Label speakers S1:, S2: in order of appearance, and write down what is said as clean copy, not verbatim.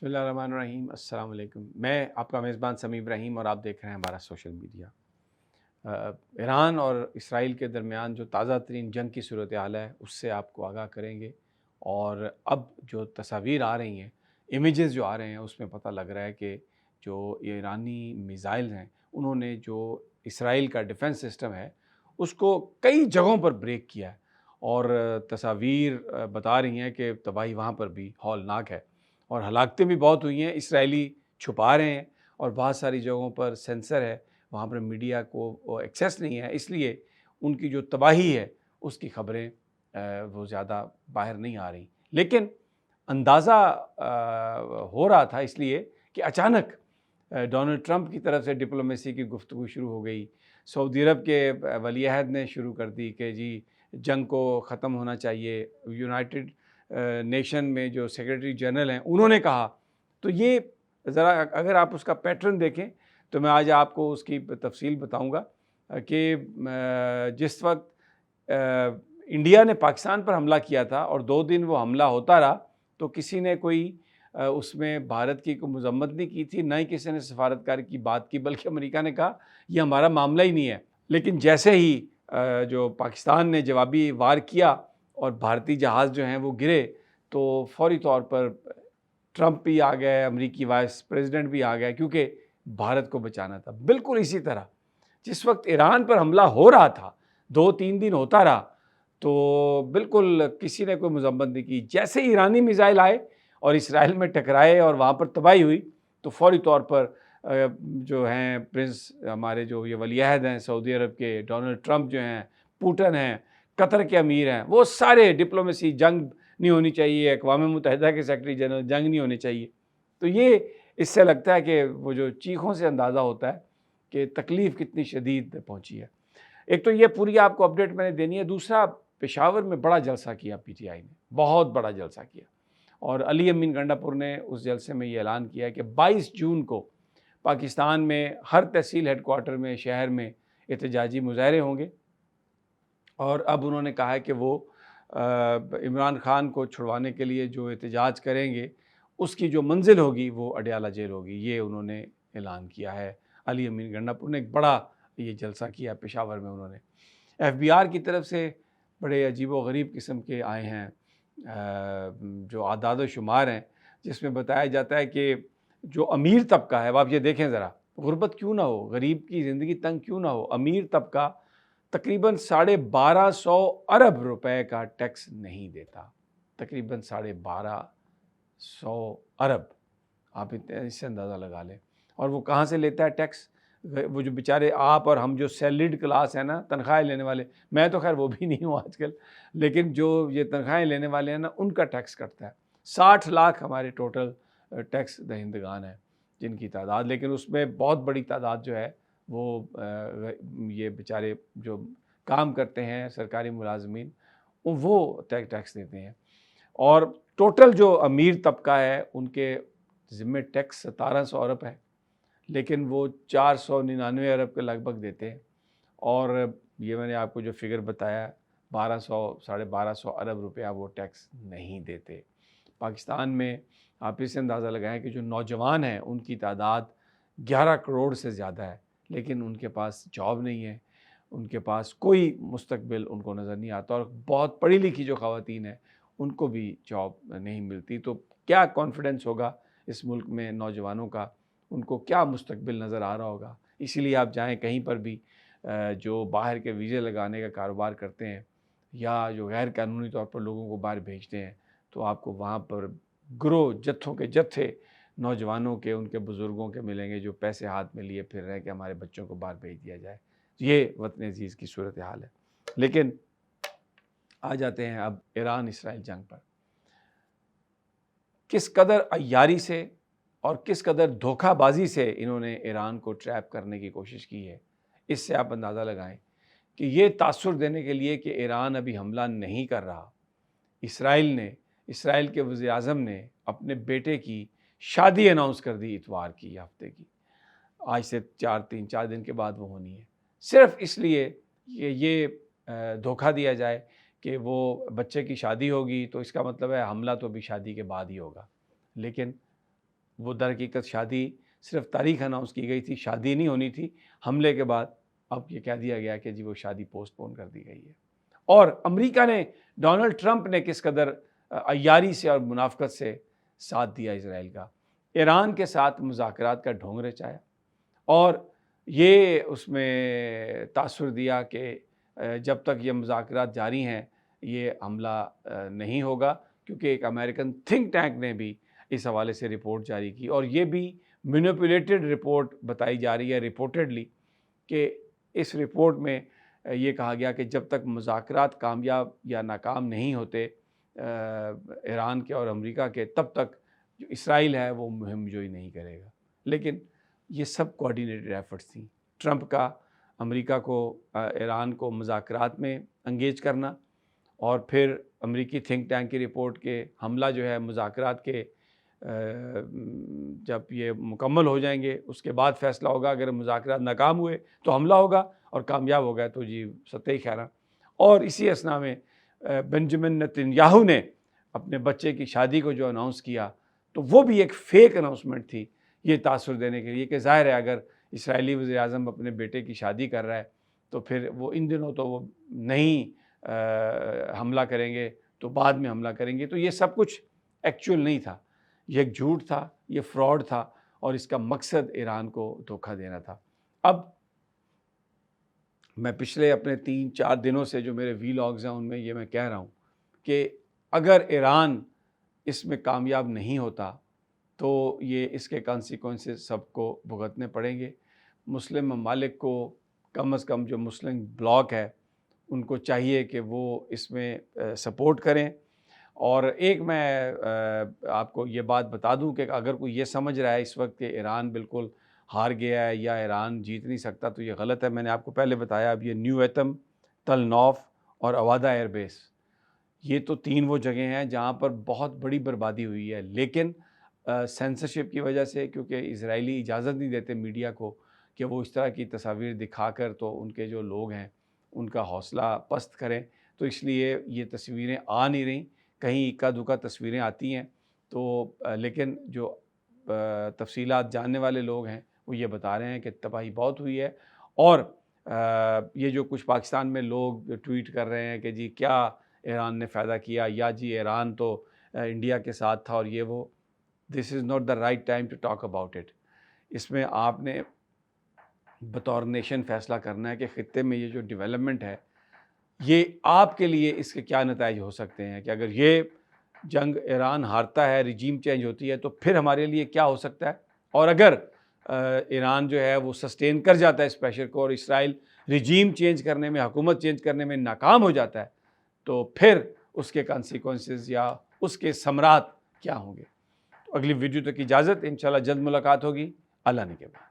S1: بسم اللہ الرحمن الرحیم۔ السلام علیکم۔ میں آپ کا میزبان سمیع ابراہیم اور آپ دیکھ رہے ہیں ہمارا سوشل میڈیا۔ ایران اور اسرائیل کے درمیان جو تازہ ترین جنگ کی صورتحال ہے اس سے آپ کو آگاہ کریں گے، اور اب جو تصاویر آ رہی ہیں، امیجز جو آ رہے ہیں، اس میں پتہ لگ رہا ہے کہ جو ایرانی میزائل ہیں انہوں نے جو اسرائیل کا ڈیفنس سسٹم ہے اس کو کئی جگہوں پر بریک کیا ہے، اور تصاویر بتا رہی ہیں کہ تباہی وہاں پر بھی ہولناک ہے اور ہلاکتیں بھی بہت ہوئی ہیں۔ اسرائیلی چھپا رہے ہیں اور بہت ساری جگہوں پر سینسر ہے، وہاں پر میڈیا کو ایکسیس نہیں ہے، اس لیے ان کی جو تباہی ہے اس کی خبریں وہ زیادہ باہر نہیں آ رہی، لیکن اندازہ ہو رہا تھا اس لیے کہ اچانک ڈونلڈ ٹرمپ کی طرف سے ڈپلومیسی کی گفتگو شروع ہو گئی۔ سعودی عرب کے ولی عہد نے شروع کر دی کہ جی جنگ کو ختم ہونا چاہیے، یونائٹڈ نیشن میں جو سیکریٹری جنرل ہیں انہوں نے کہا۔ تو یہ ذرا اگر آپ اس کا پیٹرن دیکھیں تو میں آج آپ کو اس کی تفصیل بتاؤں گا کہ جس وقت انڈیا نے پاکستان پر حملہ کیا تھا اور 2 دن وہ حملہ ہوتا رہا تو کسی نے کوئی اس میں بھارت کی کوئی مذمت نہیں کی تھی، نہ ہی کسی نے سفارتکار کی بات کی، بلکہ امریکہ نے کہا یہ ہمارا معاملہ ہی نہیں ہے۔ لیکن جیسے ہی جو پاکستان نے جوابی وار کیا اور بھارتی جہاز جو ہیں وہ گرے تو فوری طور پر ٹرمپ بھی آ گئے، امریکی وائس پریزیڈنٹ بھی آ گئے، کیونکہ بھارت کو بچانا تھا۔ بالکل اسی طرح جس وقت ایران پر حملہ ہو رہا تھا، 2-3 دن ہوتا رہا، تو بالکل کسی نے کوئی مذمت نہیں کی۔ جیسے ایرانی میزائل آئے اور اسرائیل میں ٹکرائے اور وہاں پر تباہی ہوئی تو فوری طور پر جو ہیں پرنس ہمارے جو یہ ولی عہد ہیں سعودی عرب کے، ڈونلڈ ٹرمپ جو ہیں، پوٹن ہیں، قطر کے امیر ہیں، وہ سارے ڈپلومیسی جنگ نہیں ہونی چاہیے، اقوام متحدہ کے سیکرٹری جنرل جنگ نہیں ہونی چاہیے۔ تو یہ اس سے لگتا ہے کہ وہ جو چیخوں سے اندازہ ہوتا ہے کہ تکلیف کتنی شدید پہنچی ہے۔ ایک تو یہ پوری آپ کو اپڈیٹ میں نے دینی ہے، دوسرا پشاور میں بڑا جلسہ کیا پی ٹی آئی نے، بہت بڑا جلسہ کیا، اور علی امین گنڈا پور نے اس جلسے میں یہ اعلان کیا کہ 22 جون کو پاکستان میں ہر تحصیل ہیڈ کوارٹر میں، شہر میں احتجاجی مظاہرے ہوں گے، اور اب انہوں نے کہا ہے کہ وہ عمران خان کو چھڑوانے کے لیے جو احتجاج کریں گے اس کی جو منزل ہوگی وہ اڈیالہ جیل ہوگی، یہ انہوں نے اعلان کیا ہے۔ علی امین گنڈا پور نے ایک بڑا یہ جلسہ کیا پشاور میں۔ انہوں نے ایف بی آر کی طرف سے بڑے عجیب و غریب قسم کے آئے ہیں جو اعداد و شمار ہیں، جس میں بتایا جاتا ہے کہ جو امیر طبقہ ہے، آپ یہ دیکھیں ذرا، غربت کیوں نہ ہو، غریب کی زندگی تنگ کیوں نہ ہو، امیر طبقہ تقریباً 1250 ارب روپے کا ٹیکس نہیں دیتا، تقریباً 1250 ارب، آپ اس سے اندازہ لگا لیں۔ اور وہ کہاں سے لیتا ہے ٹیکس؟ وہ جو بیچارے آپ اور ہم جو سیلریڈ کلاس ہیں نا، تنخواہیں لینے والے، میں تو خیر وہ بھی نہیں ہوں آج کل، لیکن جو یہ تنخواہیں لینے والے ہیں نا ان کا ٹیکس کٹتا ہے۔ 60 لاکھ ہمارے ٹوٹل ٹیکس دہندگان ہیں جن کی تعداد، لیکن اس میں بہت بڑی تعداد جو ہے وہ یہ بیچارے جو کام کرتے ہیں سرکاری ملازمین، وہ ٹیکس دیتے ہیں، اور ٹوٹل جو امیر طبقہ ہے ان کے ذمہ ٹیکس 1700 ارب ہے، لیکن وہ 499 ارب کے لگ بھگ دیتے ہیں، اور یہ میں نے آپ کو جو فگر بتایا 1200 ارب روپیہ وہ ٹیکس نہیں دیتے۔ پاکستان میں آپ اس سے اندازہ لگائیں کہ جو نوجوان ہیں ان کی تعداد 11 کروڑ سے زیادہ ہے، لیکن ان کے پاس جاب نہیں ہے، ان کے پاس کوئی مستقبل ان کو نظر نہیں آتا، اور بہت پڑھی لکھی جو خواتین ہیں ان کو بھی جاب نہیں ملتی۔ تو کیا کانفیڈنس ہوگا اس ملک میں نوجوانوں کا، ان کو کیا مستقبل نظر آ رہا ہوگا؟ اسی لیے آپ جائیں کہیں پر بھی جو باہر کے ویزے لگانے کا کاروبار کرتے ہیں یا جو غیر قانونی طور پر لوگوں کو باہر بھیجتے ہیں، تو آپ کو وہاں پر گروہ جتھوں کے جتھے نوجوانوں کے، ان کے بزرگوں کے ملیں گے جو پیسے ہاتھ میں لیے پھر رہے کہ ہمارے بچوں کو باہر بھیج دیا جائے۔ یہ وطن عزیز کی صورتحال ہے۔ لیکن آ جاتے ہیں اب ایران اسرائیل جنگ پر۔ کس قدر عیاری سے اور کس قدر دھوکہ بازی سے انہوں نے ایران کو ٹریپ کرنے کی کوشش کی ہے، اس سے آپ اندازہ لگائیں کہ یہ تاثر دینے کے لیے کہ ایران ابھی حملہ نہیں کر رہا، اسرائیل کے وزیر اعظم نے اپنے بیٹے کی شادی اناؤنس کر دی اتوار کی، ہفتے کی، آج سے 4 دن کے بعد وہ ہونی ہے، صرف اس لیے کہ یہ دھوکہ دیا جائے کہ وہ بچے کی شادی ہوگی تو اس کا مطلب ہے حملہ تو ابھی شادی کے بعد ہی ہوگا۔ لیکن وہ در حقیقت شادی صرف تاریخ اناؤنس کی گئی تھی، شادی نہیں ہونی تھی۔ حملے کے بعد اب یہ کہہ دیا گیا کہ جی وہ شادی پوسٹ پون کر دی گئی ہے۔ اور امریکہ نے، ڈونلڈ ٹرمپ نے کس قدر عیاری سے اور منافقت سے ساتھ دیا اسرائیل کا، ایران کے ساتھ مذاکرات کا ڈھونگ رچایا، اور یہ اس میں تاثر دیا کہ جب تک یہ مذاکرات جاری ہیں یہ حملہ نہیں ہوگا، کیونکہ ایک امریکن تھنک ٹینک نے بھی اس حوالے سے رپورٹ جاری کی، اور یہ بھی مینیپولیٹڈ رپورٹ بتائی جا رہی ہے ریپورٹڈلی، کہ اس رپورٹ میں یہ کہا گیا کہ جب تک مذاکرات کامیاب یا ناکام نہیں ہوتے ایران کے اور امریکہ کے، تب تک جو اسرائیل ہے وہ مہم جوئی نہیں کرے گا۔ لیکن یہ سب کوآرڈینیٹڈ ایفرٹس تھیں، ٹرمپ کا امریکہ کو، ایران کو مذاکرات میں انگیج کرنا، اور پھر امریکی تھنک ٹینک کی رپورٹ کے حملہ جو ہے مذاکرات کے جب یہ مکمل ہو جائیں گے اس کے بعد فیصلہ ہوگا، اگر مذاکرات ناکام ہوئے تو حملہ ہوگا، اور کامیاب ہو گئے تو جی سطحی خیرہ۔ اور اسی اثناء میں بنجمن نتن یاہو نے اپنے بچے کی شادی کو جو اناؤنس کیا، تو وہ بھی ایک فیک اناؤنسمنٹ تھی، یہ تاثر دینے کے لیے کہ ظاہر ہے اگر اسرائیلی وزیر اعظم اپنے بیٹے کی شادی کر رہا ہے تو پھر وہ ان دنوں تو وہ نہیں حملہ کریں گے تو بعد میں حملہ کریں گے۔ تو یہ سب کچھ ایکچوئل نہیں تھا، یہ ایک جھوٹ تھا، یہ فراڈ تھا، اور اس کا مقصد ایران کو دھوکہ دینا تھا۔ اب میں پچھلے اپنے 3-4 دنوں سے جو میرے ویلاگز ہیں ان میں یہ میں کہہ رہا ہوں کہ اگر ایران اس میں کامیاب نہیں ہوتا تو یہ اس کے کانسیکوینسز سب کو بھگتنے پڑیں گے۔ مسلم ممالک کو، کم از کم جو مسلم بلاک ہے ان کو چاہیے کہ وہ اس میں سپورٹ کریں۔ اور ایک میں آپ کو یہ بات بتا دوں کہ اگر کوئی یہ سمجھ رہا ہے اس وقت کہ ایران بالکل ہار گیا ہے یا ایران جیت نہیں سکتا تو یہ غلط ہے۔ میں نے آپ کو پہلے بتایا، اب یہ نیو ایتم، تل نوف اور اوادہ ایئر بیس، یہ تو 3 وہ جگہیں ہیں جہاں پر بہت بڑی بربادی ہوئی ہے، لیکن سینسرشپ کی وجہ سے، کیونکہ اسرائیلی اجازت نہیں دیتے میڈیا کو کہ وہ اس طرح کی تصاویر دکھا کر تو ان کے جو لوگ ہیں ان کا حوصلہ پست کریں، تو اس لیے یہ تصویریں آ نہیں رہیں، کہیں اکا دکا تصویریں آتی ہیں تو لیکن جو تفصیلات جاننے والے لوگ ہیں وہ یہ بتا رہے ہیں کہ تباہی بہت ہوئی ہے۔ اور یہ جو کچھ پاکستان میں لوگ ٹویٹ کر رہے ہیں کہ جی کیا ایران نے فائدہ کیا، یا جی ایران تو انڈیا کے ساتھ تھا اور یہ وہ، this is not the right time to talk about it. اس میں آپ نے بطور نیشن فیصلہ کرنا ہے کہ خطے میں یہ جو ڈیولپمنٹ ہے یہ آپ کے لیے اس کے کیا نتائج ہو سکتے ہیں، کہ اگر یہ جنگ ایران ہارتا ہے، ریجیم چینج ہوتی ہے تو پھر ہمارے لیے کیا ہو سکتا ہے، اور اگر ایران جو ہے وہ سسٹین کر جاتا ہے اس پریشر کو اور اسرائیل ریجیم چینج کرنے میں، حکومت چینج کرنے میں ناکام ہو جاتا ہے تو پھر اس کے کانسیکوینسز یا اس کے ثمرات کیا ہوں گے۔ اگلی ویڈیو تک اجازت، انشاءاللہ جلد ملاقات ہوگی، اللہ نے کے بعد۔